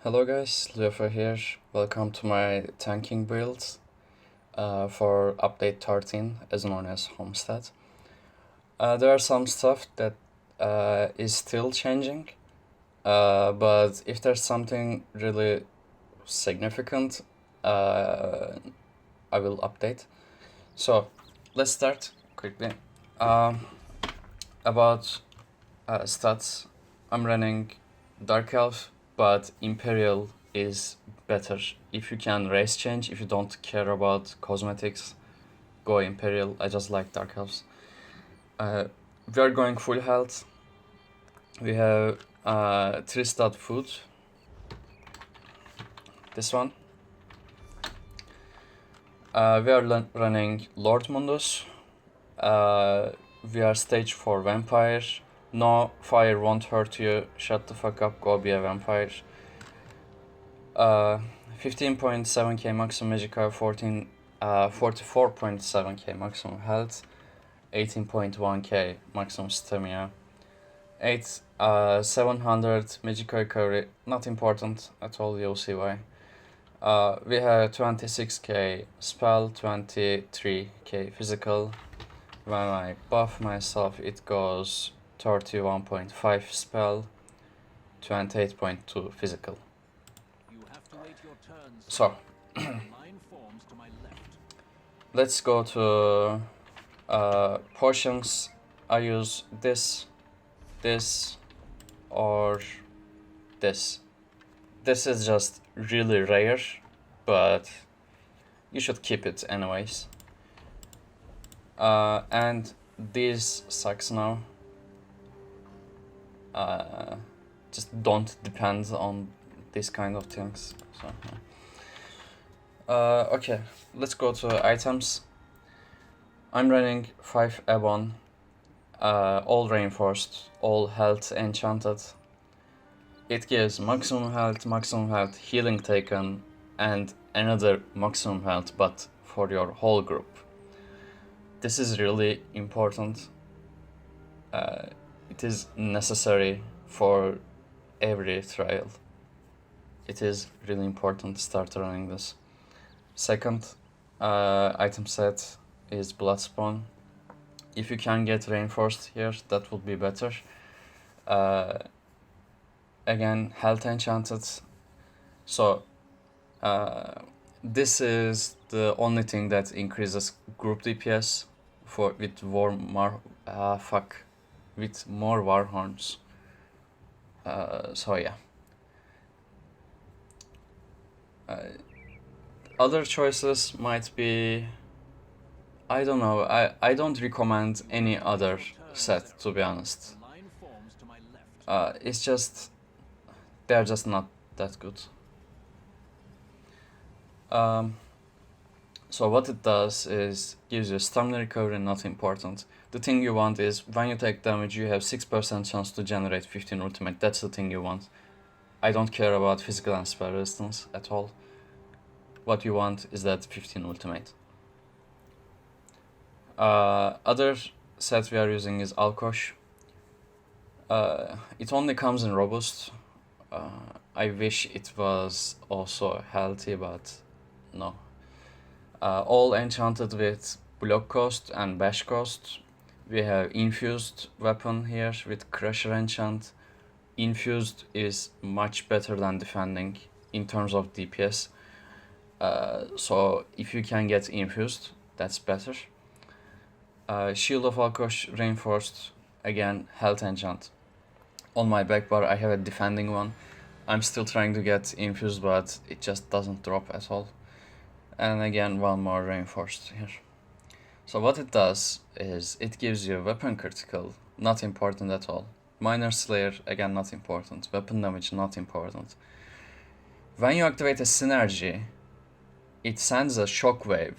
Hello guys, Lufa here. Welcome to my tanking build for update 13, as known as Homestead. There are some stuff that is still changing, but if there's something really significant, I will update. So let's start quickly. About stats, I'm running Dark Elf, but Imperial is better. If you can race change, if you don't care about cosmetics, go Imperial. I just like Dark Elves. We are going full health. We have 3-star food. This one. We are running Lord Mundus. We are stage 4 vampire. No, fire won't hurt you. Shut the fuck up, go be a vampire. 15.7k maximum magic 44.7k maximum health, 18.1k maximum stamina, 700 magic recovery, not important at all, you'll see why. We have 26k spell, 23k physical. When I buff myself, it goes 31.5 spell, 28.2 physical. So, let's go to potions. I use this, or this. This is just really rare, but you should keep it anyways. And these sucks now. Just don't depend on these kind of things. So, okay, let's go to items. I'm running 5 Ebon, all reinforced, all health enchanted. It gives maximum health, healing taken, and another maximum health, but for your whole group. This is really important. It is necessary for every trial. It is really important to start running this. Second item set is Bloodspawn. If you can get reinforced here, that would be better. Again, health enchanted. So this is the only thing that increases group DPS with more war horns. So yeah. Other choices might be, I don't know, I don't recommend any other set, to be honest. It's just, they're just not that good. So what it does is gives you stamina recovery, not important. The thing you want is when you take damage, you have 6% chance to generate 15 ultimate. That's the thing you want. I don't care about physical and spell resistance at all. What you want is that 15 ultimate. Other set we are using is Alkosh. It only comes in robust. I wish it was also healthy, but no. All enchanted with block cost and bash cost. We have infused weapon here with crusher enchant. Infused is much better than defending in terms of DPS. So if you can get infused, that's better. Shield of Alkosh reinforced, again health enchant. On my back bar I have a defending one. I'm still trying to get infused, but it just doesn't drop at all. And again, one more reinforced here. So what it does is it gives you weapon critical, not important at all. Minor Slayer, again not important. Weapon damage, not important. When you activate a synergy, it sends a shockwave,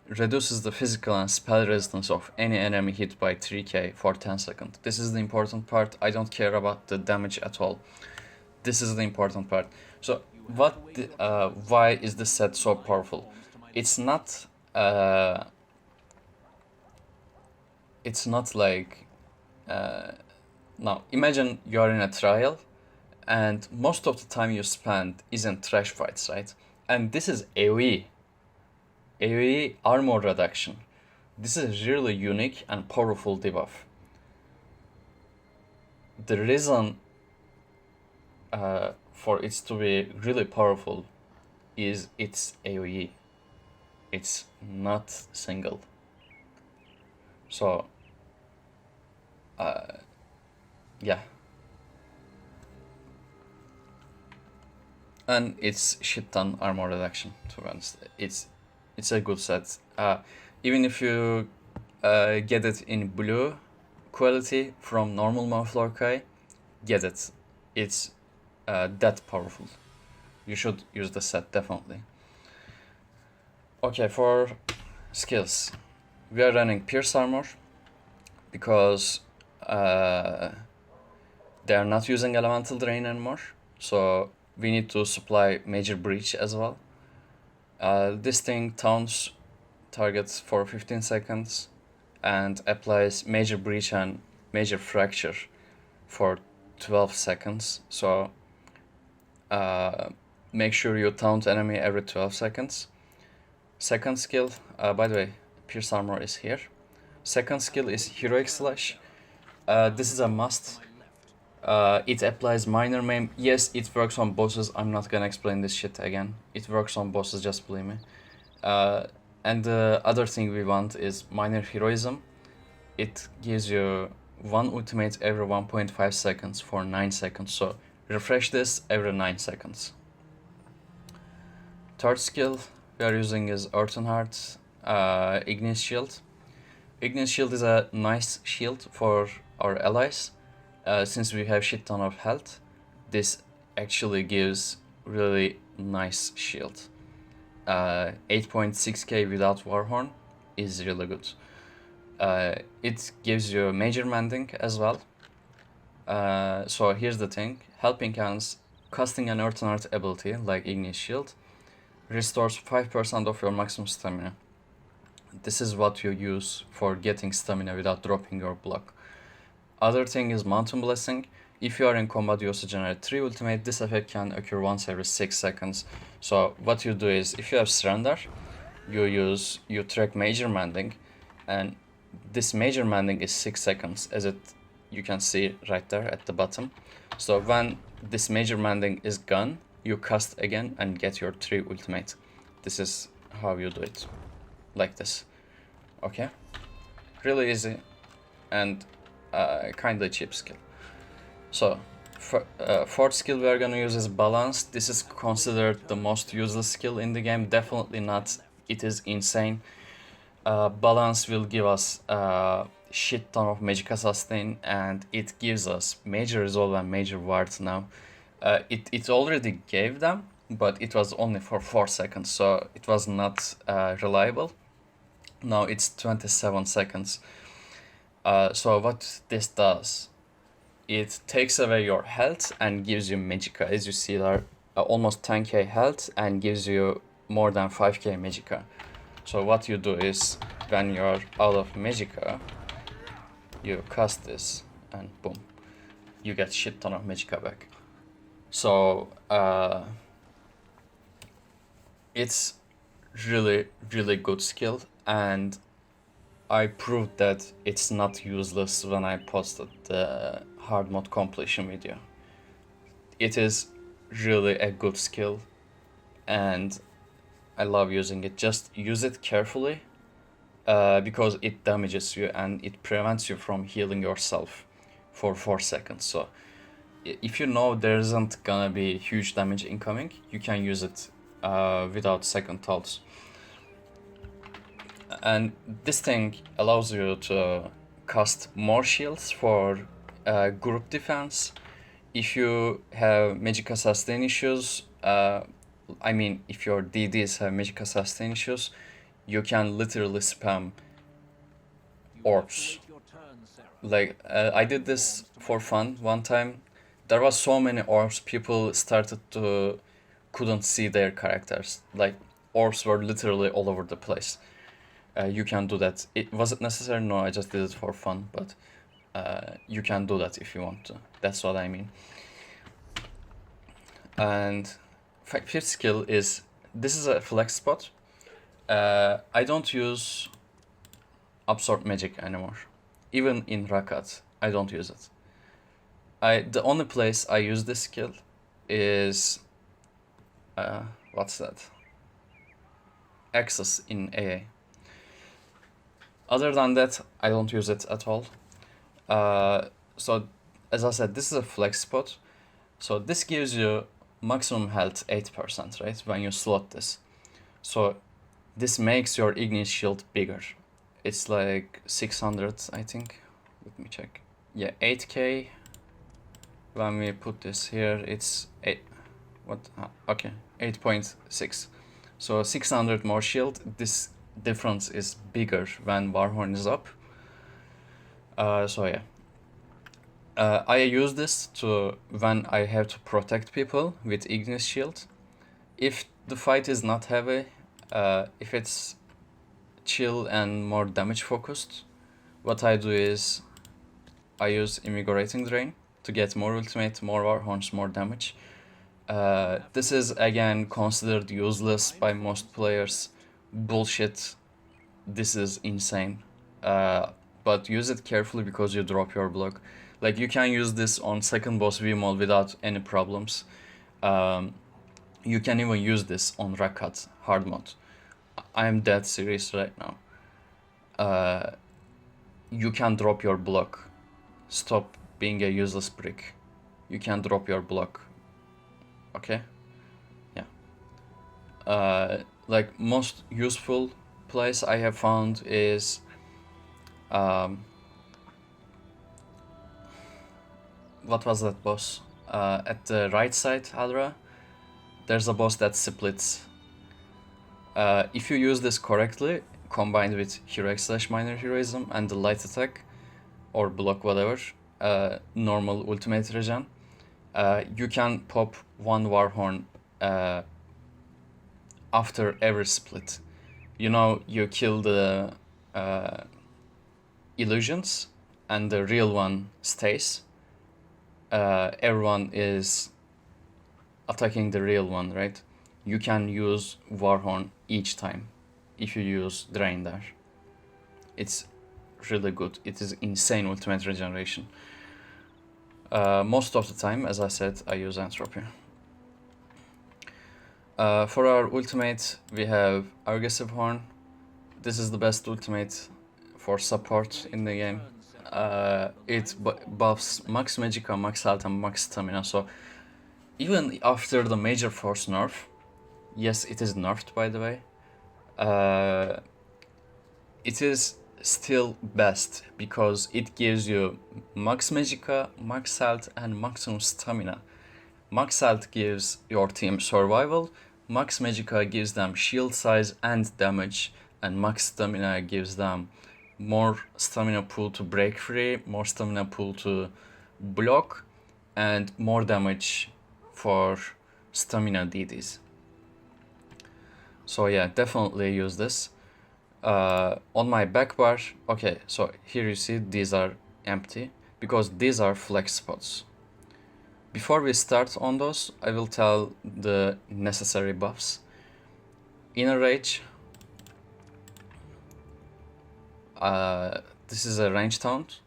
reduces the physical and spell resistance of any enemy hit by 3k for 10 seconds. This is the important part. I don't care about the damage at all. This is the important part. So why is this set so powerful? It's not like now imagine you're in a trial and most of the time you spend is in trash fights, right? And this is AoE armor reduction. This is really unique and powerful debuff. The reason for it to be really powerful is its AoE. It's not single. So, yeah. And it's shit ton armor reduction, to be honest. It's a good set. Even if you get it in blue quality from normal Maflorkai, get it. It's that powerful. You should use the set, definitely. Okay, for skills, we are running Pierce Armor because they are not using Elemental Drain anymore, so we need to supply Major Breach as well. This thing taunts targets for 15 seconds and applies Major Breach and Major Fracture for 12 seconds, so make sure you taunt enemy every 12 seconds. Second skill, by the way, Pierce Armor is here. Second skill is Heroic Slash. This is a must. It applies minor maim. Yes, it works on bosses. I'm not gonna explain this shit again. It works on bosses, just believe me. And the other thing we want is minor heroism. It gives you one ultimate every 1.5 seconds for 9 seconds. So refresh this every 9 seconds. Third skill we are using is Earthenheart Ignis Shield. Ignis Shield is a nice shield for our allies. Since we have shit ton of health, this actually gives really nice shield. 8.6k without Warhorn is really good. It gives you major mending as well. So here's the thing, helping hands, casting an Earthenheart ability like Ignis Shield restores 5% of your maximum stamina. This is what you use for getting stamina without dropping your block. Other thing is Mountain Blessing. If you are in combat, you also generate 3 ultimate. This effect can occur once every 6 seconds. So what you do is, if you have Surrender, you track Major Mending, and this Major Mending is 6 seconds, as you can see right there at the bottom. So when this Major Mending is gone, you cast again and get your 3 ultimate. This is how you do it, like this. Okay, really easy and kinda cheap skill. So fourth skill we are gonna use is Balance. This is considered the most useless skill in the game. Definitely not. It is insane. Balance will give us shit ton of Magicka sustain, and it gives us Major Resolve and Major Ward now. It already gave them, but it was only for 4 seconds, so it was not reliable. Now it's 27 seconds. So what this does, it takes away your health and gives you Magicka. As you see there, almost 10k health and gives you more than 5k Magicka. So what you do is, when you're out of Magicka, you cast this and boom, you get shit ton of Magicka back. So it's really good skill, and I proved that it's not useless when I posted the hard mode completion video. It is really a good skill and I love using it. Just use it carefully because it damages you and it prevents you from healing yourself for 4 seconds. So if you know there isn't gonna be huge damage incoming, you can use it without second thoughts. And this thing allows you to cast more shields for group defense. If you have Magicka sustain issues, I mean if your DDs have Magicka sustain issues, you can literally spam orbs. Like I did this for fun one time. There was so many orbs, people started to couldn't see their characters. Like orbs were literally all over the place. You can do that. It wasn't necessary, no, I just did it for fun, but you can do that if you want to. That's what I mean. And fifth skill is, this is a flex spot. I don't use absorb magic anymore. Even in Rakat, I don't use it. The only place I use this skill is what's that? Access in AA. Other than that, I don't use it at all. So as I said, this is a flex spot. So this gives you maximum health 8%, right? When you slot this. So this makes your Ignis shield bigger. It's like 600, I think. Let me check. Yeah, 8k. When we put this here, it's 8. What? Okay, 8.6. So 600 more shield. This difference is bigger when Warhorn is up. So yeah. I use this to when I have to protect people with Ignis shield. If the fight is not heavy, if it's chill and more damage focused, what I do is I use Invigorating Drain to get more ultimate, more Warhorns, more damage. This is again considered useless by most players. Bullshit. This is insane. But use it carefully because you drop your block. Like, you can use this on second boss V-Mall without any problems. You can even use this on Rakat hard mode. I am dead serious right now. You can drop your block. Stop being a useless brick. You can drop your block. Okay? Yeah. Like, most useful place I have found is what was that boss? At the right side, Hadra, there's a boss that splits. If you use this correctly, combined with Heroic / Minor Heroism and the light attack, or block whatever, normal ultimate regen, you can pop one Warhorn after every split. You know, you kill the illusions and the real one stays. Everyone is attacking the real one, right? You can use Warhorn each time if you use Drain there. It's really good. It is insane ultimate regeneration. Most of the time, as I said, I use Entropy. For our ultimate, we have Aggressive Horn. This is the best ultimate for support in the game. It buffs max magicka, max health, and max stamina. So even after the major force nerf, yes, it is nerfed by the way, it is still best because it gives you max magicka, max health, and maximum stamina. Max health gives your team survival, max magicka gives them shield size and damage, and max stamina gives them more stamina pool to break free, more stamina pool to block, and more damage for stamina DDs. So yeah, definitely use this. On my back bar, okay, so here you see these are empty because these are flex spots. Before we start on those, I will tell the necessary buffs. Inner Rage. This is a range taunt.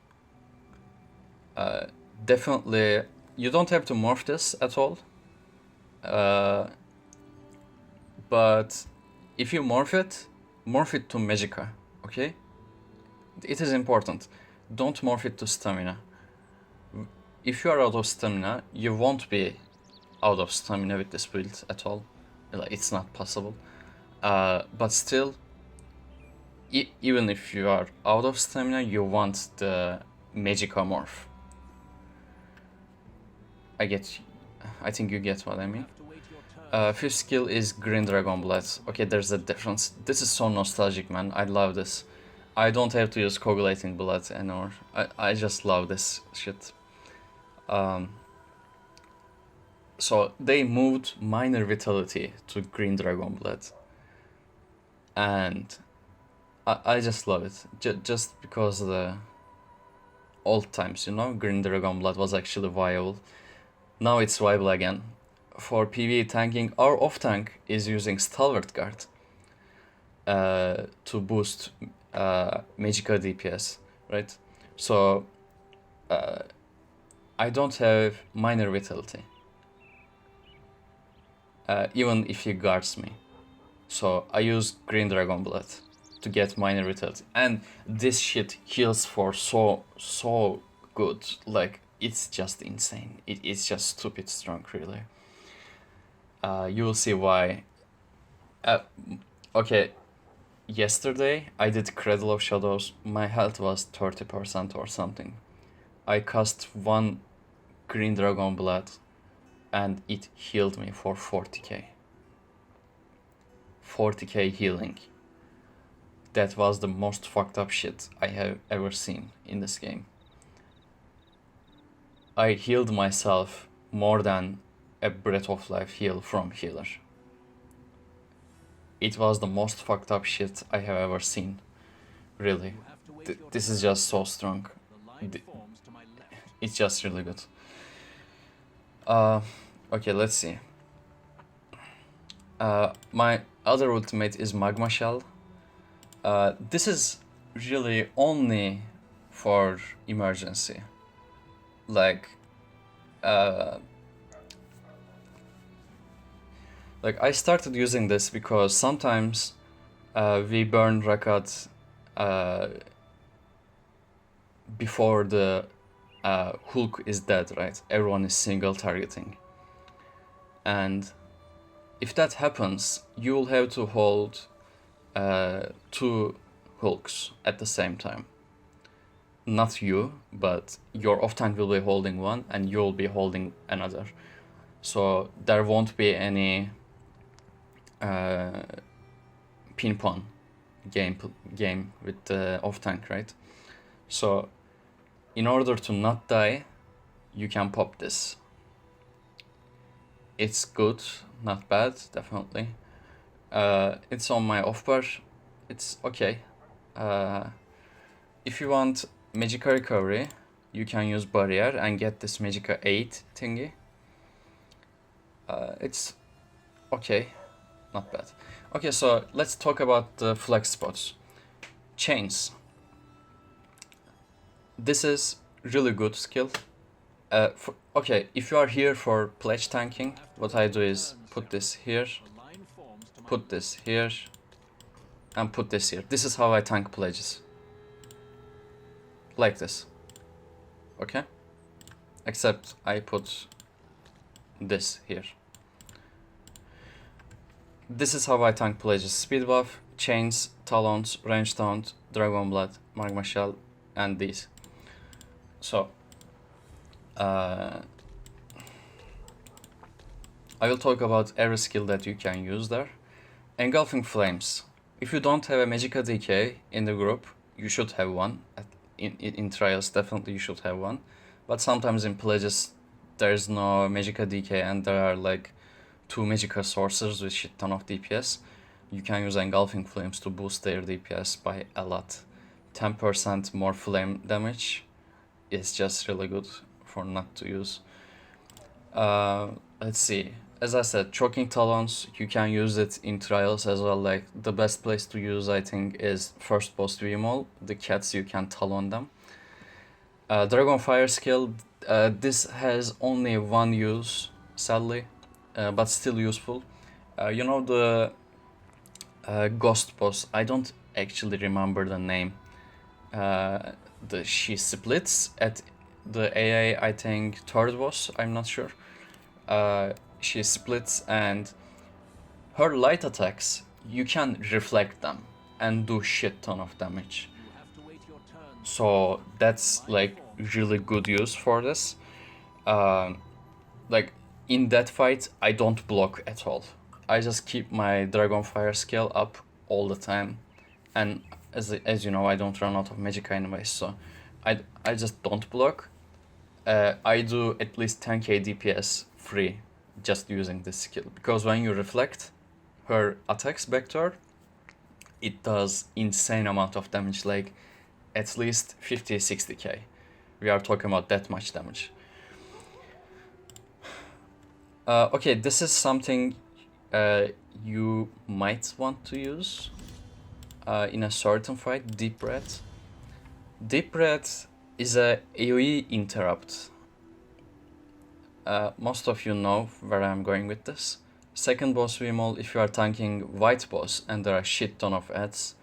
Definitely, you don't have to morph this at all. But if you morph it to magicka, okay? It is important. Don't morph it to stamina. If you are out of stamina, you won't be out of stamina with this build at all. It's not possible. But still, even if you are out of stamina, you want the magicka morph. I think you get what I mean. Fifth skill is Green Dragon Blood. Okay, there's a difference. This is so nostalgic, man. I love this. I don't have to use Coagulating Blood anymore. I just love this shit. So they moved Minor Vitality to Green Dragon Blood. And I just love it. Just because of the old times, you know, Green Dragon Blood was actually viable. Now it's viable again. for PvE tanking, our off tank is using Stalwart Guard to boost Magicka DPS, right? So I don't have minor vitality, even if he guards me. So I use Green Dragon Blood to get minor vitality, and this shit heals for so good. Like, it's just insane. It's just stupid strong, really. You will see why. Okay, yesterday I did Cradle of Shadows. My health was 30% or something. I cast one Green Dragon Blood and it healed me for 40k. 40k healing. That was the most fucked up shit I have ever seen in this game. I healed myself more than a Breath of Life heal from healer. It was the most fucked up shit I have ever seen. Really. This is just so strong. It's just really good. Okay, let's see. My other ultimate is Magma Shell. This is really only for emergency. Like I started using this because sometimes we burn Rakat before the Hulk is dead, right? Everyone is single targeting. And if that happens, you will have to hold 2 Hulks at the same time. Not you, but your off tank will be holding one and you'll be holding another. So there won't be any ping-pong game with the off tank, right? So in order to not die, you can pop this. It's good, not bad, definitely. It's on my off bar. It's okay. If you want Magicka recovery, you can use barrier and get this Magicka 8 thingy. It's okay, not bad. Okay, so let's talk about the flex spots. Chains. This is really good skill. Okay, if you are here for pledge tanking, what I do is put this here, put this here, and put this here. This is how I tank pledges. Like this. Okay? Except I put this here. This is how I tank pledges. Speed buff, chains, talons, range taunt, dragon blood, magma shell, and these. So I will talk about every skill that you can use there. Engulfing Flames. If you don't have a Magicka DK in the group, you should have one. In trials, definitely you should have one. But sometimes in pledges, there's no Magicka DK and there are like 2 Magicka sorcerers with shit ton of DPS. You can use Engulfing Flames to boost their DPS by a lot. 10% more flame damage is just really good for not to use. Let's see. As I said, choking talons, you can use it in trials as well. Like, the best place to use, I think, is first boss VMall. The cats, you can talon them. Dragon Fire skill, this has only one use, sadly, but still useful. You know the ghost boss, I don't actually remember the name. She splits at the AA, I think, third boss, I'm not sure. She splits and her light attacks, you can reflect them and do shit ton of damage. So that's like really good use for this. Like in that fight, I don't block at all. I just keep my Dragon Fire skill up all the time, and as you know, I don't run out of Magicka anyway, so I just don't block. I do at least 10k DPS free just using this skill, because when you reflect her attacks back to her, it does insane amount of damage, like at least 50-60k. We are talking about that much damage. Okay, this is something you might want to use in a certain fight, Deep Breath. Deep Breath is a AoE interrupt. Most of you know where I'm going with this. Second boss VMOL, if you are tanking white boss and there are a shit ton of ads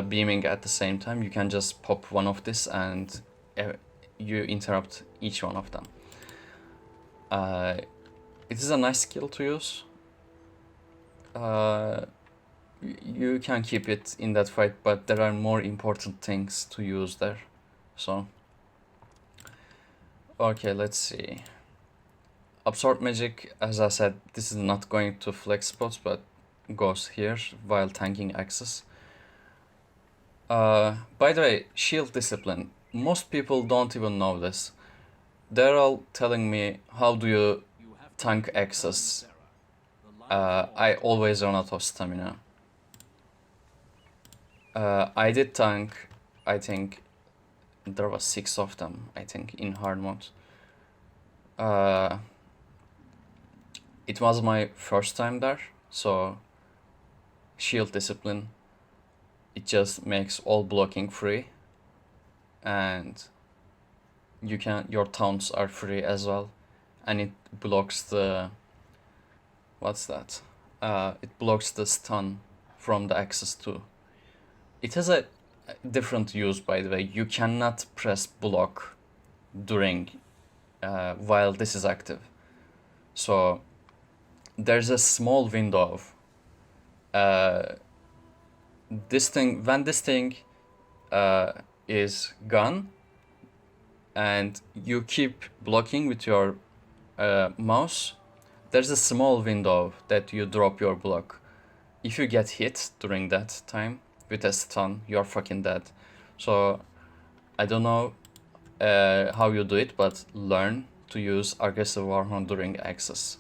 beaming at the same time, you can just pop one of this and you interrupt each one of them. It is a nice skill to use. You can keep it in that fight, but there are more important things to use there. So, okay, let's see. Absorb Magic, as I said, this is not going to flex spots, but goes here while tanking access. By the way, Shield Discipline. Most people don't even know this. They're all telling me, how do you tank access? I always run out of stamina. I did tank, I think there was 6 of them, I think, in hard mode. It was my first time there, so Shield Discipline, it just makes all blocking free, and your taunts are free as well, and it blocks the, what's that? It blocks the stun from the access too. It has a different use, by the way. You cannot press block during while this is active. So there's a small window of this thing, when this thing is gone and you keep blocking with your mouse, there's a small window that you drop your block. If you get hit during that time with a stun, you're fucking dead. So I don't know how you do it, but learn to use aggressive Warhorn during access.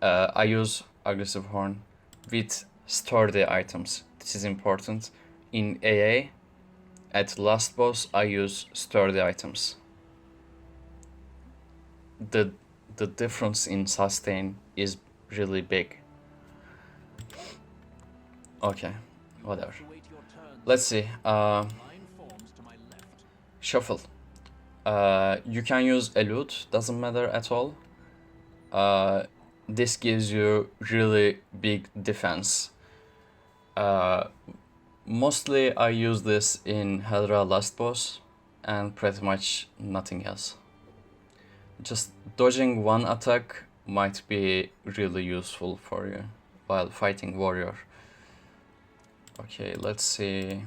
I use aggressive horn with sturdy items. This is important. In AA, at last boss, I use sturdy items. The difference in sustain is really big. Okay, whatever. Let's see. Shuffle. You can use elude, doesn't matter at all. This gives you really big defense. Mostly I use this in Hedra last boss and pretty much nothing else. Just dodging one attack might be really useful for you while fighting warrior. Okay, let's see.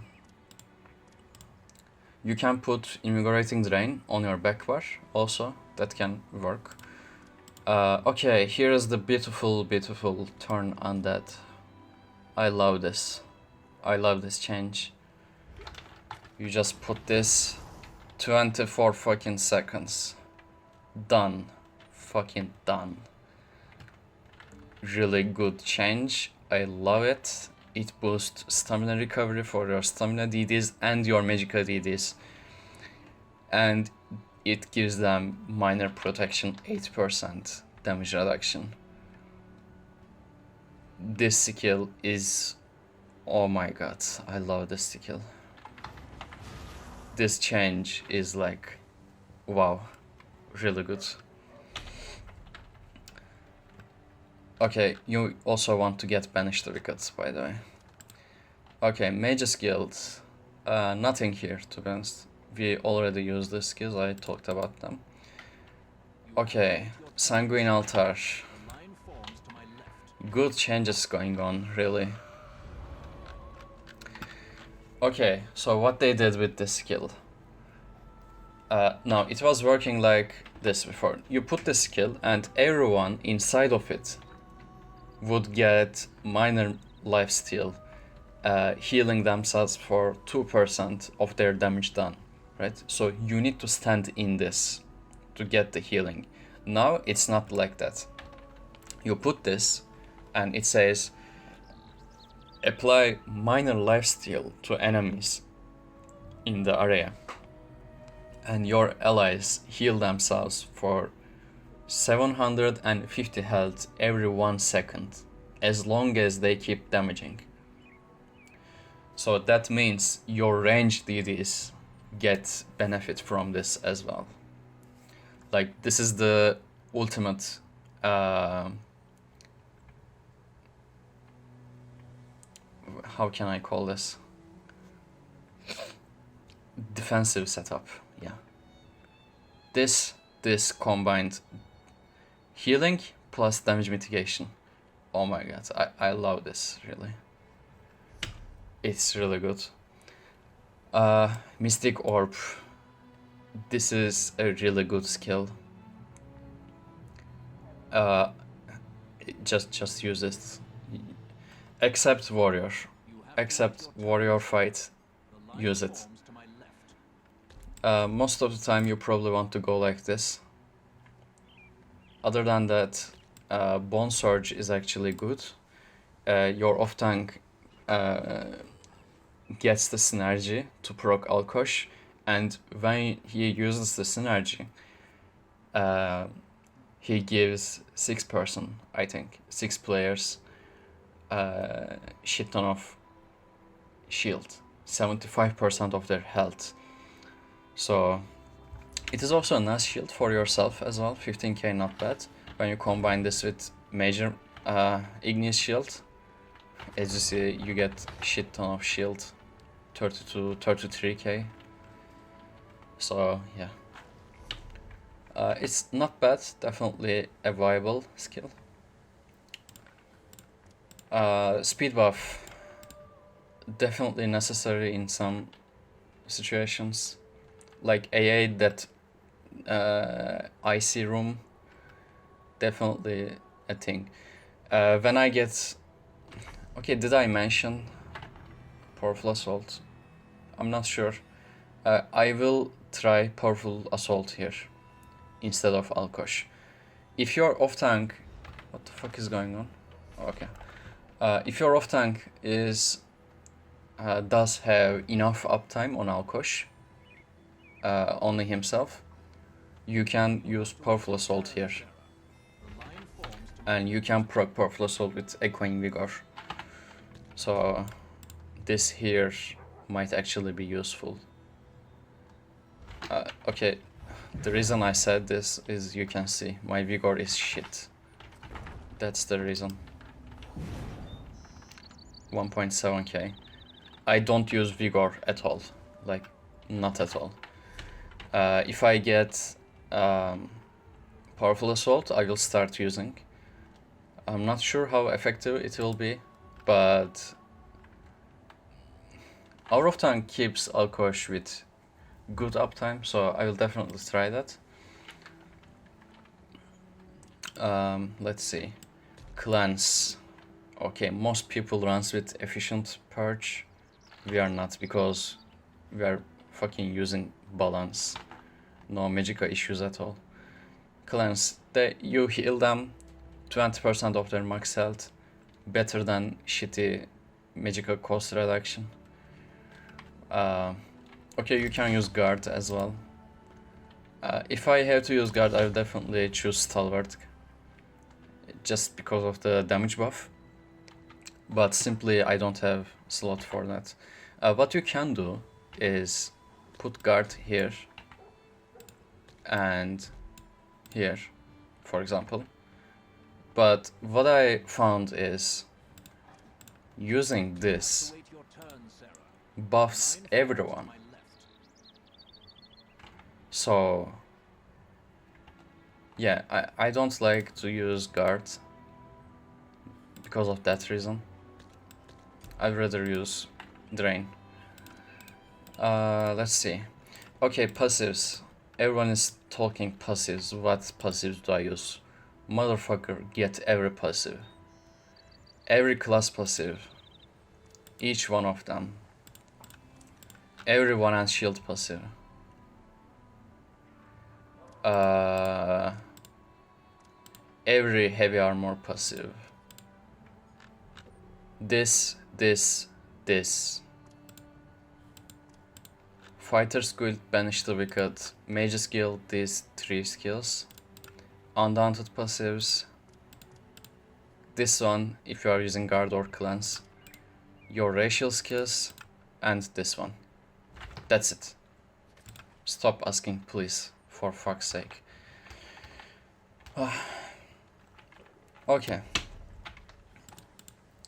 You can put Invigorating Drain on your back bar also, that can work. Okay, here is the beautiful turn undead. I love this. I love this change. You just put this 24 fucking seconds. Done. Fucking done. Really good change. I love it. It boosts stamina recovery for your stamina DDs and your magical DDs. And it gives them minor protection, 8% damage reduction. This skill is, oh my god, I love this skill. This change is like, wow, really good. Okay, you also want to get banished wickets, by the way. Okay, major skills. Nothing here, to be honest. We already used the skills, I talked about them. Okay, Sanguine Altar. Good changes going on, really. Okay, so what they did with this skill. Now, it was working like this before. You put the skill and everyone inside of it would get minor lifesteal, healing themselves for 2% of their damage done, right? So you need to stand in this to get the healing. Now it's not like that. You put this and it says apply minor lifesteal to enemies in the area, and your allies heal themselves for 750 health every 1 second, as long as they keep damaging. So that means your range DDs get benefit from this as well. Like, this is the ultimate how can I call this? Defensive setup, yeah. This combined healing plus damage mitigation. Oh my god, I love this, really. It's really good. Mystic Orb. This is a really good skill. Just use it. Except warrior. Except warrior fight, use it. Most of the time you probably want to go like this. Other than that, Bone Surge is actually good. Your off tank gets the synergy to proc Alkosh, and when he uses the synergy, he gives 6 I think, 6 players shit ton of shield, 75% of their health. So it is also a nice shield for yourself as well. 15k, not bad. When you combine this with major Ignis shield, as you see, you get shit ton of shield, 33k. So yeah, it's not bad. Definitely a viable skill. Speed buff, definitely necessary in some situations, like AA that icy room, definitely a thing. When I get, okay, did I mention Powerful Assault? I'm not sure. I will try Powerful Assault here instead of Alkosh. If your off tank, what the fuck is going on? Okay. If your off tank is does have enough uptime on Alkosh, only himself, you can use Powerful Assault here. And you can proc Powerful Assault with Echoing Vigor. So this here might actually be useful. Okay, the reason I said this is you can see my Vigor is shit. That's the reason. 1.7k. I don't use Vigor at all, like not at all. If I get Powerful Assault, I will start using. I'm not sure how effective it will be, but our off tank keeps Alkosh with good uptime, so I will definitely try that. Let's see. Cleanse. Okay, most people runs with efficient purge. We are not, because we are fucking using balance. No magical issues at all. Cleanse. You heal them 20% of their max health. Better than shitty magical cost reduction. Okay, you can use guard as well. If I have to use guard, I will definitely choose Stalwart, just because of the damage buff. But simply I don't have slot for that. What you can do is put guard here and here, for example. But what I found is using this buffs everyone. So yeah, I don't like to use guard because of that reason. I'd rather use drain. Let's see. Okay, passives. Everyone is talking passives. What passives do I use? Motherfucker, get every passive. Every class passive. Each one of them. Every one and shield passive. Every heavy armor passive. This. Fighter's Guild, Banish the Wicked, Mage's Guild, these 3 skills. undaunted passives, this one if you are using guard or cleanse, your racial skills, and this one. That's it. Stop asking, please, for fuck's sake. Okay.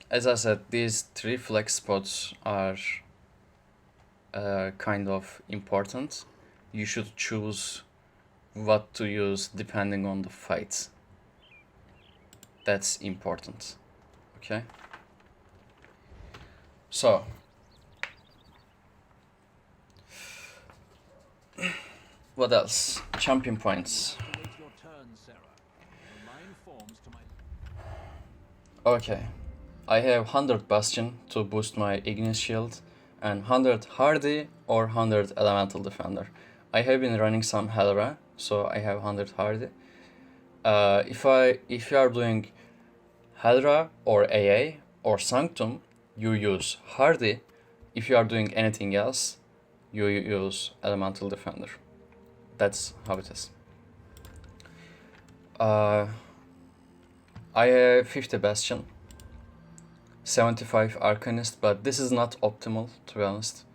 As I said, these 3 flex spots are kind of important. You should choose what to use depending on the fight. That's important. Okay? So, what else? Champion points. Okay. I have 100 Bastion to boost my Ignis Shield, and 100 Hardy or 100 Elemental Defender. I have been running some Helra, so I have 100 Hardy. If you are doing Helra or AA or Sanctum, you use Hardy. If you are doing anything else, you use Elemental Defender. That's how it is. I have 50 Bastion, 75 Arcanist, but this is not optimal, to be honest.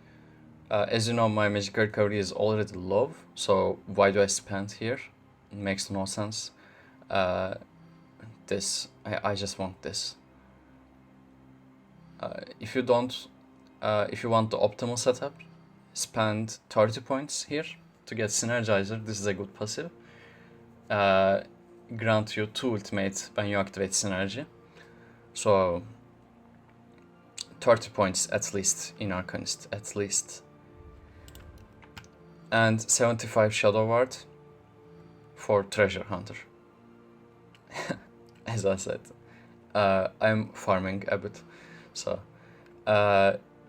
As you know, my magic recovery is already low, so why do I spend here? It makes no sense. I just want this. If you want the optimal setup, spend 30 points here to get Synergizer. This is a good passive. Grant you 2 ultimate when you activate Synergy. So 30 points at least in Arcanist, at least. And 75 Shadow Ward for Treasure Hunter. As I said, I'm farming a bit. So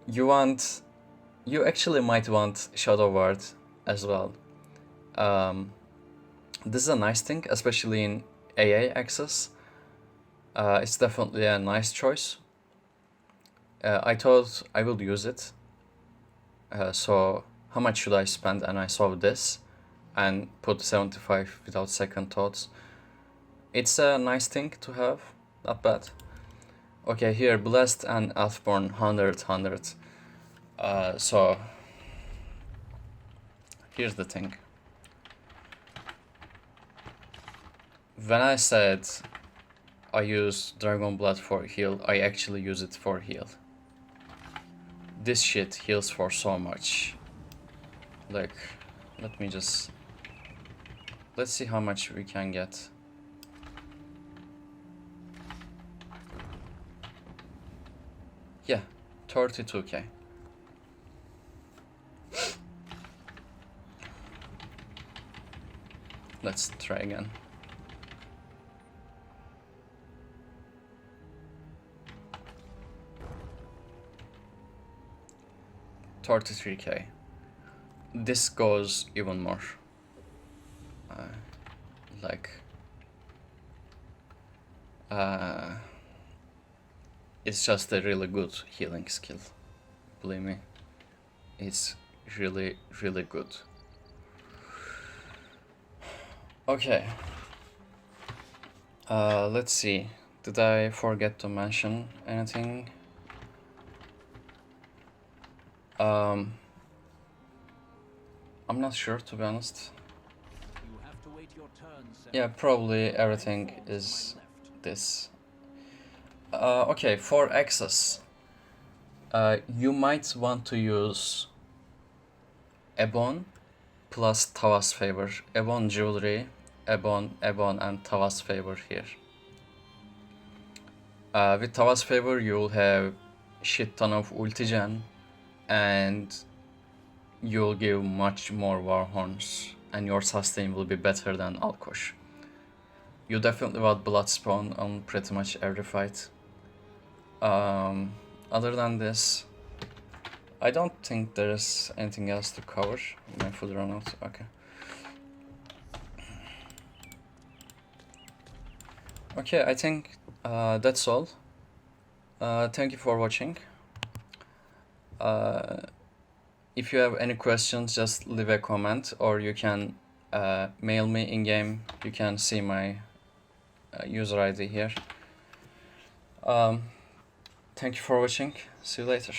you actually might want Shadow Ward as well. This is a nice thing, especially in AA access. It's definitely a nice choice. I thought I would use it. So how much should I spend? And I saw this and put 75 without second thoughts. It's a nice thing to have, not bad. Okay, here, Blessed and Elfborn, 100. So here's the thing. When I said I use Dragon Blood for heal, I actually use it for heal. This shit heals for so much. Like, let's see how much we can get. Yeah, 32k. Let's try again. $33k. This goes even more. It's just a really good healing skill. Believe me, it's really good. Okay. Let's see. Did I forget to mention anything? I'm not sure, to be honest. You have to wait your turn, sir. Yeah, probably everything is this. Okay, for access, you might want to use Ebon plus Tavas Favor. Ebon Jewelry, Ebon, and Tavas Favor here. With Tavas Favor, you'll have shit ton of ulti-gen, and you'll give much more war horns, and your sustain will be better than Alkosh. You definitely want Blood Spawn on pretty much every fight. Other than this, I don't think there's anything else to cover. My full run out. Okay. Okay, I think that's all. Thank you for watching. If you have any questions, just leave a comment, or you can mail me in game. You can see my user ID here. Thank you for watching. See you later.